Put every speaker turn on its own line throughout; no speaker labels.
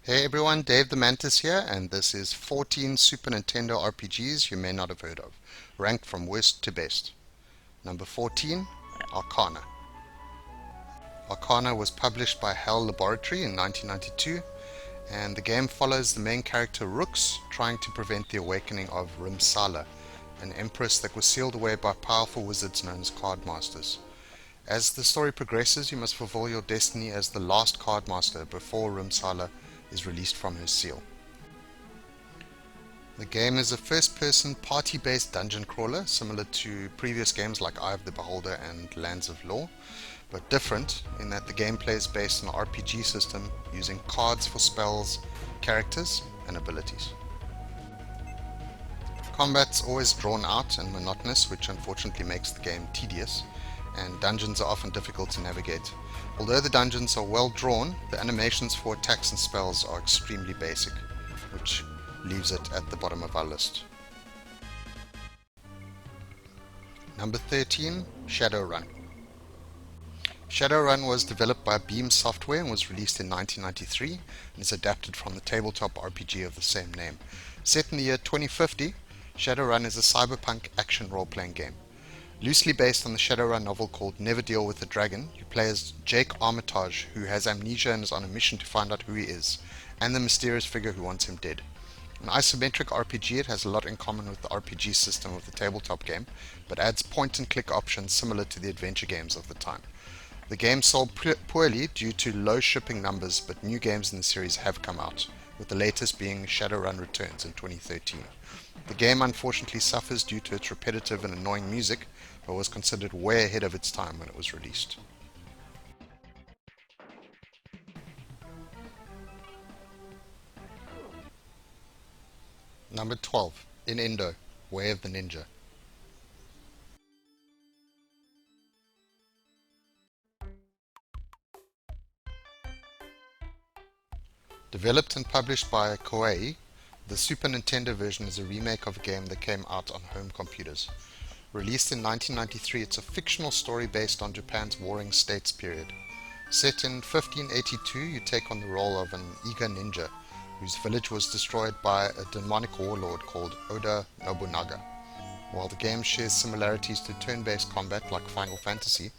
Hey everyone, Dave the Mantis here, and this is 14 Super Nintendo RPGs you may not have heard of, ranked from worst to best. Number 14, ARCANA. ARCANA was published by HAL Laboratory in 1992, and the game follows the main character Rooks trying to prevent the awakening of Rimsala, an empress that was sealed away by powerful wizards known as Cardmasters. As the story progresses, you must fulfill your destiny as the last Cardmaster before Rimsala is released from her seal. The game is a first-person party-based dungeon crawler similar to previous games like Eye of the Beholder and Lands of Lore, but different in that the gameplay is based on an RPG system using cards for spells, characters, and abilities. Combat's always drawn out and monotonous, which unfortunately makes the game tedious, and dungeons are often difficult to navigate. Although the dungeons are well drawn, the animations for attacks and spells are extremely basic, which leaves it at the bottom of our list. Number 13, Shadowrun. Shadowrun was developed by Beam Software and was released in 1993 and is adapted from the tabletop RPG of the same name. Set in the year 2050, Shadowrun is a cyberpunk action role-playing game. Loosely based on the Shadowrun novel called Never Deal with the Dragon, you play as Jake Armitage, who has amnesia and is on a mission to find out who he is, and the mysterious figure who wants him dead. An isometric RPG, it has a lot in common with the RPG system of the tabletop game, but adds point-and-click options similar to the adventure games of the time. The game sold poorly due to low shipping numbers, but new games in the series have come out, with the latest being Shadowrun Returns in 2013. The game unfortunately suffers due to its repetitive and annoying music, but was considered way ahead of its time when it was released. Number 12, ININDO, Way of the Ninja. Developed and published by Koei, the Super Nintendo version is a remake of a game that came out on home computers. Released in 1993, it's a fictional story based on Japan's Warring States period. Set in 1582, you take on the role of an eager ninja whose village was destroyed by a demonic warlord called Oda Nobunaga. While the game shares similarities to turn-based combat like Final Fantasy,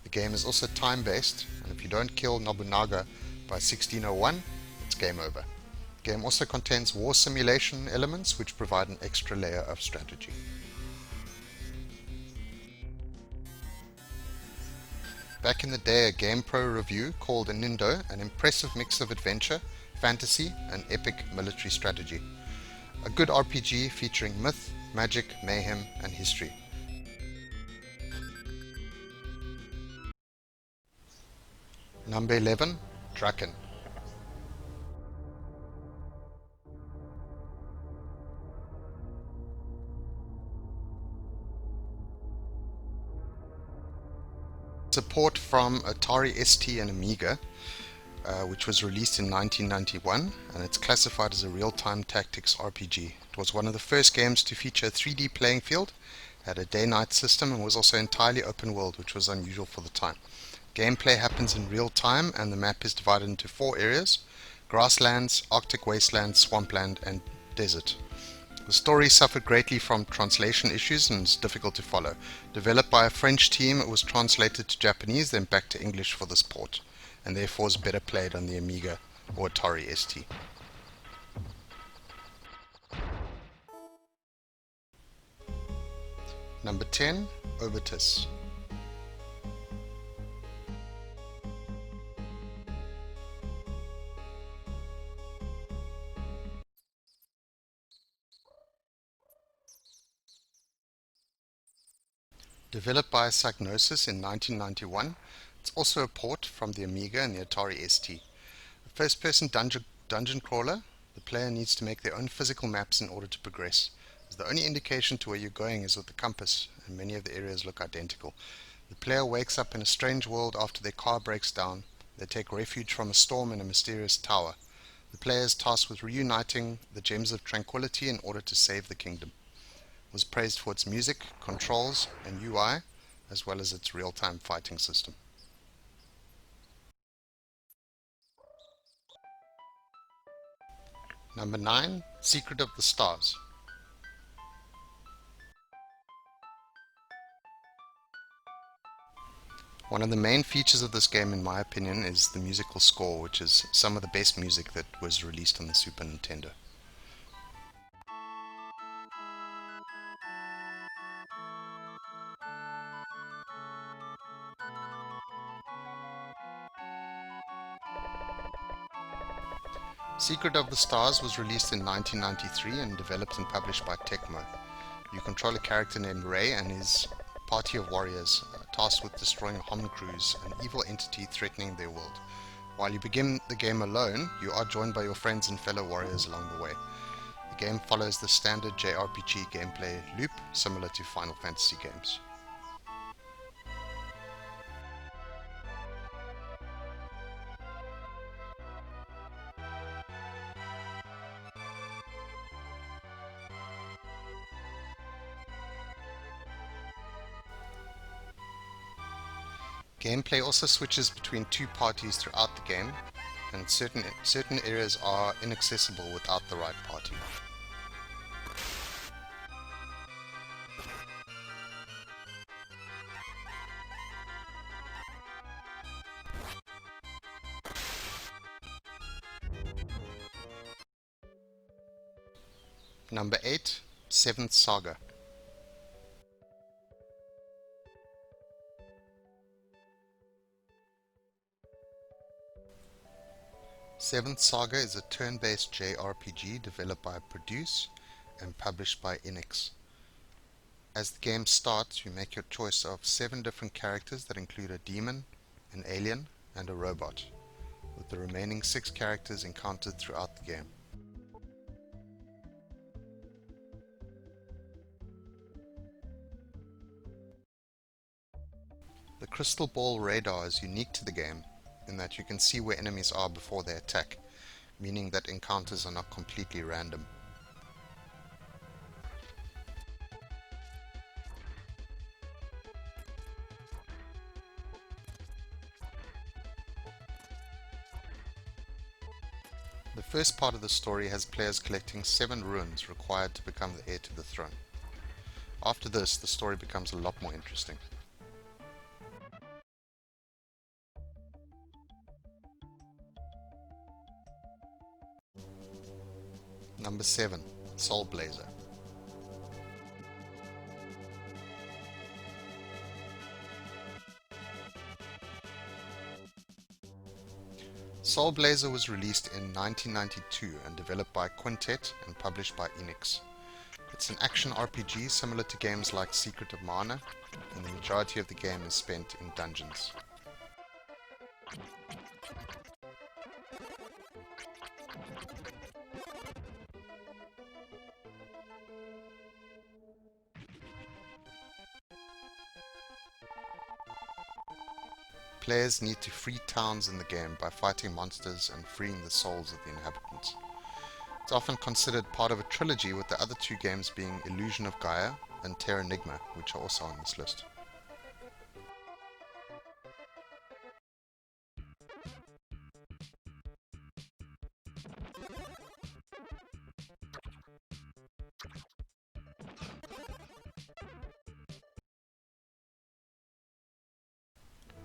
the game is also time-based, and if you don't kill Nobunaga by 1601, it's game over. The game also contains war simulation elements which provide an extra layer of strategy. Back in the day, a GamePro review called ININDO an impressive mix of adventure, fantasy, and epic military strategy. A good RPG featuring myth, magic, mayhem, and history. Number 11, DRAKKHEN. Support from Atari ST and Amiga, which was released in 1991, and it's classified as a real-time tactics RPG. It was one of the first games to feature a 3D playing field, had a day-night system, and was also entirely open world, which was unusual for the time. Gameplay happens in real time, and the map is divided into 4 areas: grasslands, Arctic wasteland, swampland, and desert. The story suffered greatly from translation issues and is difficult to follow. Developed by a French team, it was translated to Japanese, then back to English for this port, and therefore is better played on the Amiga or Atari ST. Number 10, Obitus. Developed by Psygnosis in 1991, it's also a port from the Amiga and the Atari ST. A first-person dungeon crawler, the player needs to make their own physical maps in order to progress, as the only indication to where you're going is with the compass, and many of the areas look identical. The player wakes up in a strange world after their car breaks down. They take refuge from a storm in a mysterious tower. The player is tasked with reuniting the Gems of Tranquility in order to save the kingdom. Was praised for its music, controls, and UI, as well as its real-time fighting system. Number 9, Secret of the Stars. One of the main features of this game, in my opinion, is the musical score, which is some of the best music that was released on the Super Nintendo. Secret of the Stars was released in 1993 and developed and published by Tecmo. You control a character named Ray and his party of warriors tasked with destroying Homcrews, an evil entity threatening their world. While you begin the game alone, you are joined by your friends and fellow warriors along the way. The game follows the standard JRPG gameplay loop, similar to Final Fantasy games. Gameplay also switches between two parties throughout the game, and certain areas are inaccessible without the right party. Number 8, Seventh Saga. Seventh Saga is a turn-based JRPG developed by Produce and published by Enix. As the game starts, you make your choice of 7 different characters that include a demon, an alien, and a robot, with the remaining 6 characters encountered throughout the game. The crystal ball radar is unique to the game in that you can see where enemies are before they attack, meaning that encounters are not completely random. The first part of the story has players collecting 7 runes required to become the heir to the throne. After this, the story becomes a lot more interesting. Number 7, Soul Blazer. Soul Blazer was released in 1992 and developed by Quintet and published by Enix. It's an action RPG similar to games like Secret of Mana, and the majority of the game is spent in dungeons. Players need to free towns in the game by fighting monsters and freeing the souls of the inhabitants. It's often considered part of a trilogy, with the other 2 games being Illusion of Gaia and Terranigma, which are also on this list.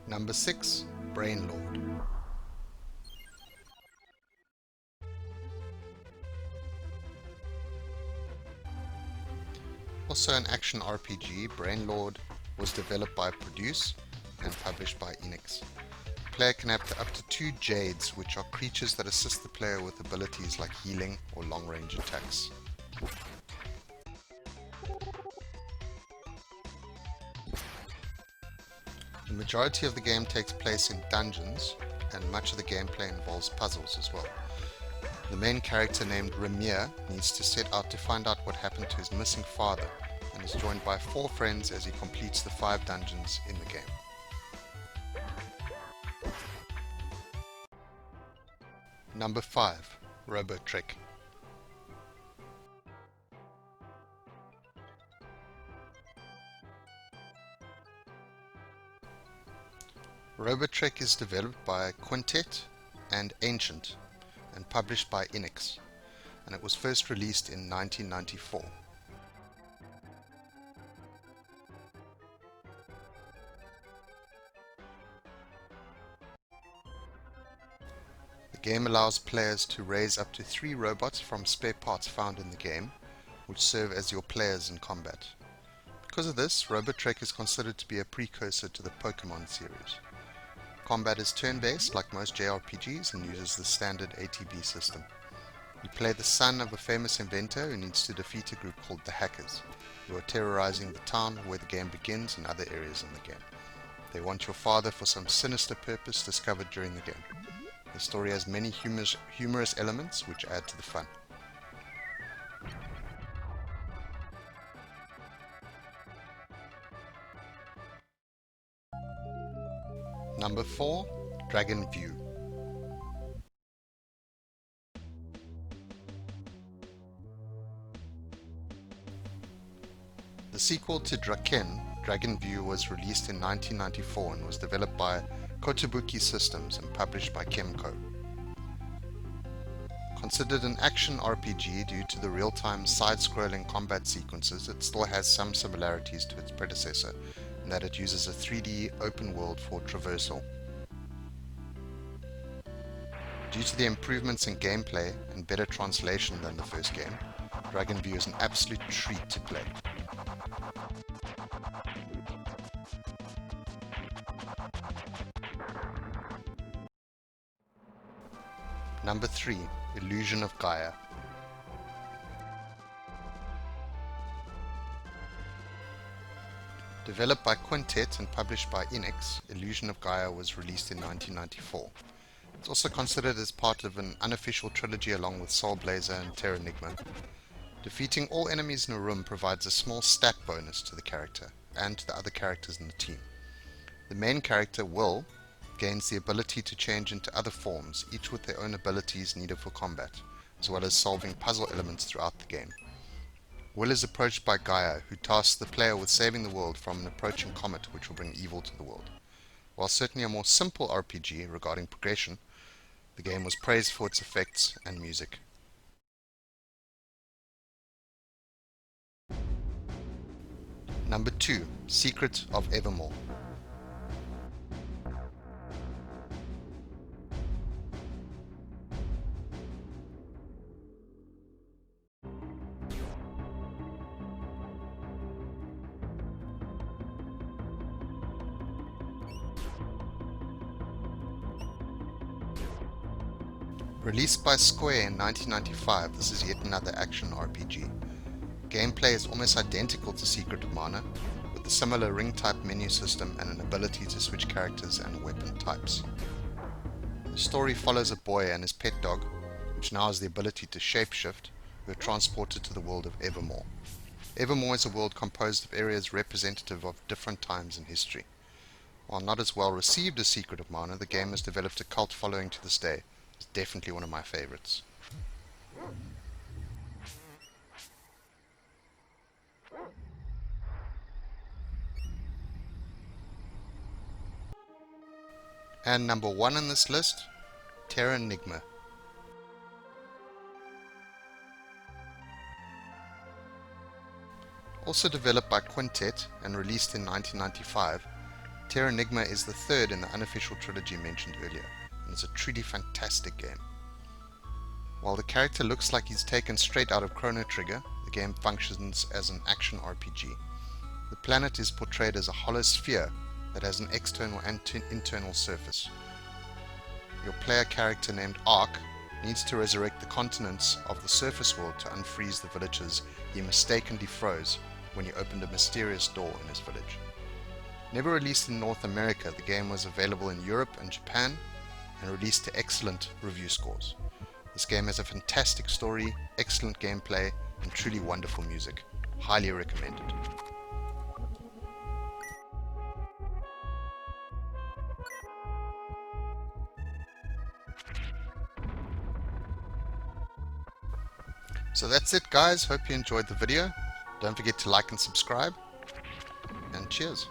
Number 6, Brain Lord. Also an action RPG, Brain Lord was developed by Produce and published by Enix. The player can have up to 2 Jades, which are creatures that assist the player with abilities like healing or long-range attacks. The majority of the game takes place in dungeons, and much of the gameplay involves puzzles as well. The main character, named Ramir, needs to set out to find out what happened to his missing father, and is joined by 4 friends as he completes the 5 dungeons in the game. Number 5, ROBOTREK. ROBOTREK is developed by Quintet and Ancient and published by Enix. and it was first released in 1994. The game allows players to raise up to 3 robots from spare parts found in the game, which serve as your players in combat. Because of this, ROBOTREK is considered to be a precursor to the Pokemon series. Combat is turn-based like most JRPGs and uses the standard ATB system. You play the son of a famous inventor who needs to defeat a group called the Hackers, who are terrorizing the town where the game begins and other areas in the game. They want your father for some sinister purpose discovered during the game. The story has many humorous elements which add to the fun. Number 4. Dragon View. The sequel to DRAKKHEN, Dragon View, was released in 1994 and was developed by Kotobuki Systems and published by Kemco. Considered an action RPG due to the real-time side-scrolling combat sequences, it still has some similarities to its predecessor in that it uses a 3D open world for traversal. Due to the improvements in gameplay and better translation than the first game, Dragon View is an absolute treat to play. Number 3. Illusion of Gaia. Developed by Quintet and published by Enix, Illusion of Gaia was released in 1994. It's also considered as part of an unofficial trilogy along with Soul Blazer and Terranigma. Defeating all enemies in a room provides a small stat bonus to the character and to the other characters in the team. The main character, Will, gains the ability to change into other forms, each with their own abilities needed for combat, as well as solving puzzle elements throughout the game. Will is approached by Gaia, who tasks the player with saving the world from an approaching comet which will bring evil to the world. While certainly a more simple RPG regarding progression, the game was praised for its effects and music. Number 2. Secret of Evermore. Released by Square in 1995, this is yet another action RPG. Gameplay is almost identical to Secret of Mana, with a similar ring-type menu system and an ability to switch characters and weapon types. The story follows a boy and his pet dog, which now has the ability to shapeshift, who are transported to the world of Evermore. Evermore is a world composed of areas representative of different times in history. While not as well received as Secret of Mana, the game has developed a cult following to this day. It's definitely one of my favorites. And number 1 on this list, Terranigma. Also developed by Quintet and released in 1995, Terranigma is the third in the unofficial trilogy mentioned earlier, and is a truly fantastic game. While the character looks like he's taken straight out of Chrono Trigger, the game functions as an action RPG. The planet is portrayed as a hollow sphere that has an external and internal surface. Your player character named Ark needs to resurrect the continents of the surface world to unfreeze the villages he mistakenly froze when he opened a mysterious door in his village. Never released in North America, the game was available in Europe and Japan and released to excellent review scores. This game has a fantastic story, excellent gameplay, and truly wonderful music. Highly recommended. So that's it, guys. Hope you enjoyed the video. Don't forget to like and subscribe, and cheers.